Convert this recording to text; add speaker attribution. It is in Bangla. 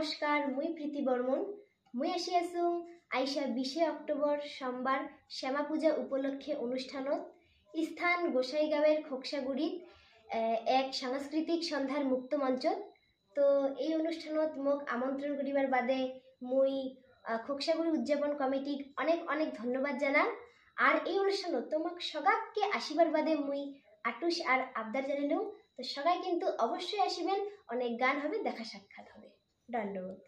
Speaker 1: নমস্কার, মুই প্রীতি বর্মন। মুই আসি আছো আইসা 20 অক্টোবর সোমবার শ্যামা পূজা উপলক্ষে অনুষ্ঠানত স্থান গোসাইগাঁওয়ের খোকসাগুড়িত এক সাংস্কৃতিক সন্ধ্যার মুক্ত মঞ্চত। তো এই অনুষ্ঠানত মোক আমন্ত্রণ করিবার বাদে মুই খোকসাগুড়ি উদযাপন কমিটিক অনেক অনেক ধন্যবাদ জানাম। আর এই অনুষ্ঠানত তোমাক সগাককে আসিবার বাদে মুই আটুস আর আবদার জানাইলাম, তো সবাই কিন্তু অবশ্যই আসিবেন। অনেক গান হবে, দেখা সাক্ষাৎ হবে। ধন্যবাদ।